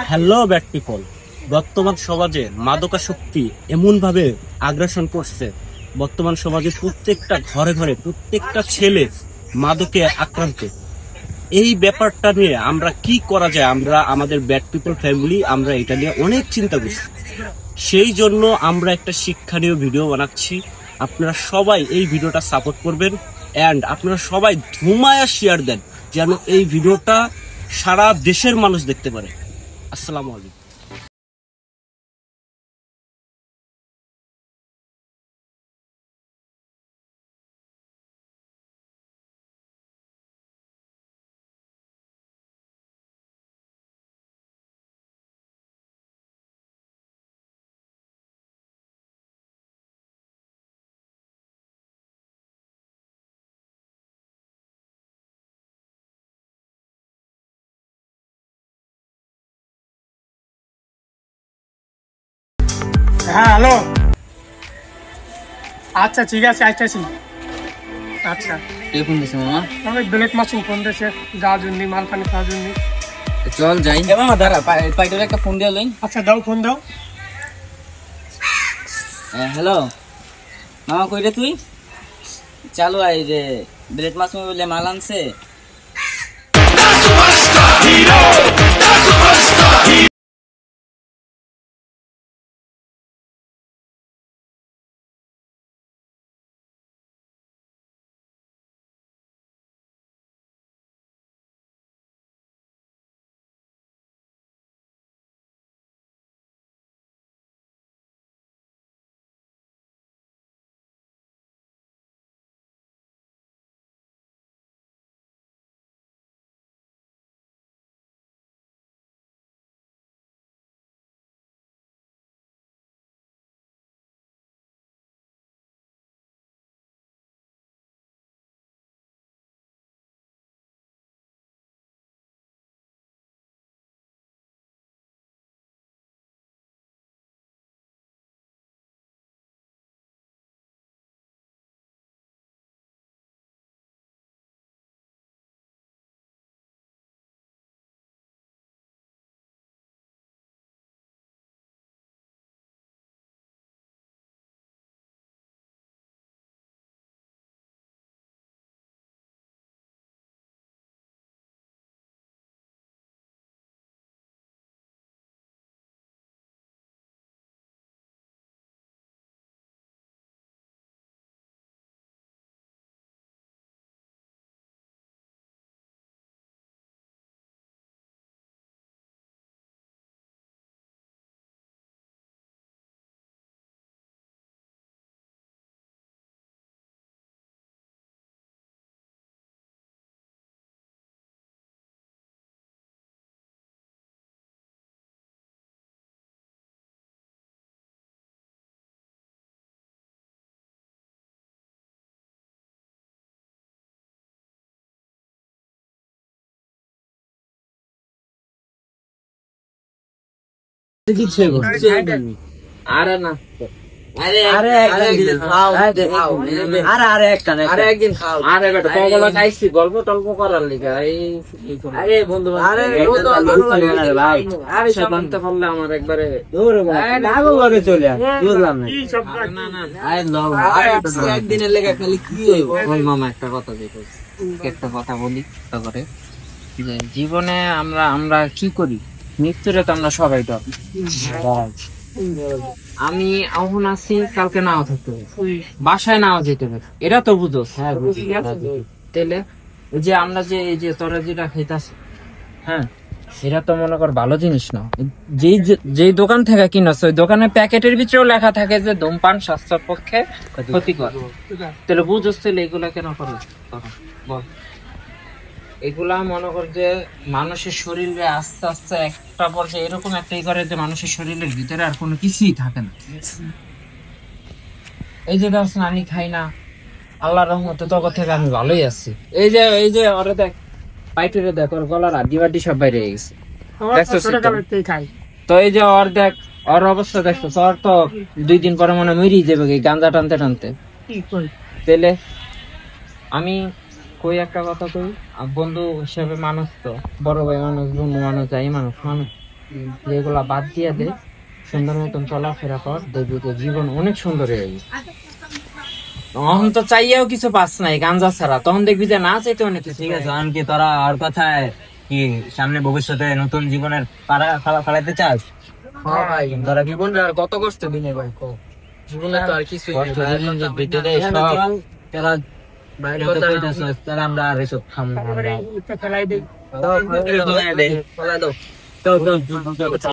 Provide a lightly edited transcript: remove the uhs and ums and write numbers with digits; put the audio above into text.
Hello bad people, বর্তমান সমাজে মাদকাসক্তি এমন ভাবে আগ্রাসন করছে। বর্তমান সমাজে প্রত্যেকটা ঘরে ঘরে প্রত্যেকটা ছেলে মাদকে আক্রান্ত। এই ব্যাপারটা নিয়ে আমরা কি করা যায়, আমরা আমাদের ব্যাড পিপল ফ্যামিলি আমরা এটা নিয়ে অনেক চিন্তা করছি। সেই জন্য আমরা একটা শিক্ষণীয় ভিডিও বানাচ্ছি। আপনারা সবাই এই ভিডিওটা সাপোর্ট করবেন অ্যান্ড আপনারা সবাই ধুমায়া শেয়ার দেন যেন এই ভিডিওটা সারা দেশের মানুষ দেখতে পারে। আসসালামু আলাইকুম। হ্যাঁ হ্যালো। আচ্ছা ঠিক আছে, আইতাছি। আচ্ছা কে ফোন দিছে মামা? আমি ব্লেক মাসুম ফোন দিয়েছে যাওয়ার জন্য, মাল পানি খাওয়ার জন্য। চল যাই। এ মামা দাঁড়া, পাইটারে একটা ফোন দিয়ে লইন। আচ্ছা দাও, ফোন দাও। হ্যালো মামা, কই রে তুই? চালু আই যে ব্লেক মাছ বলে মাল আনছে। আরে না, গল্প টল্প করার লিগা। আরে বন্ধু পারলে আমার একবারে চলে বুঝলাম না। একদিনের লেগে খালি কি মামা একটা কথা দেখো, একটা কথা বলি করে যে জীবনে আমরা কি করি, মৃত্যুরে তো আমরা সবাই তো। আমি এখন আছি, কালকে নাও থাকতে হবে, বাসায় নাও যেতে হবে, এটা তো বুঝো। তাহলে যে আমরা যে এই যে তোরা যেটা খাইতাছি, হ্যাঁ এটা তো মনে কর ভালো জিনিস না। যেই দোকান থেকে কিনছ ওই দোকানের প্যাকেটের ভিতরেও লেখা থাকে যে ধূমপান স্বাস্থ্যের পক্ষে ক্ষতিকর। তাহলে বুঝোস, তাহলে এগুলা কেন করো বল? এগুলা মনে কর যে মানুষের শরীরে আস্তে আস্তে একটা পর্যায়ে এরকম একটা করে যে মানুষের শরীরের ভিতরে আর কোনো কিছুই থাকে না। এই যে ধর আমি খাই না, আল্লাহর রহমতে তখন থেকে আমি ভালোই আছি। এই যে ওরে দেখ, পাইটুরে দেখ, ওর গলার হাড্ডি বাড্ডি সব বাইরে গেছে। তো এই যে ওর দেখ, ওর অবস্থা দেখছো, ওর তো 2 দিন পরে মনে মরি যাবে গাঁজা টানতে টানতে। তাহলে আমি কই একটা কথা কই, বন্ধু হিসেবে মানুষ তো, বড় ভাই মানুষ, বন্ধু মানুষ, যাই মানুষ, যেগুলা বাদ দিয়ে দে, সুন্দর মতন চলাফেরা কর, দেখবি তো জীবন অনেক সুন্দর হয়ে যাবে। তখন তো চাইয়াও কিছু পাস নাই গাঞ্জা ছাড়া, তখন দেখবি যে না চাইতে অনেক কিছু। ঠিক আছে, কি তোরা আর কথায় কি সামনে ভবিষ্যতে নতুন জীবনের ফালাইতে চাস? ভাই তোরা জীবনটা আর কত কষ্ট দিনে ভাই, জীবনে তো আর কিছুই তাহলে আমরা আর এসব খামো না। ফেলাই দিই। আমরা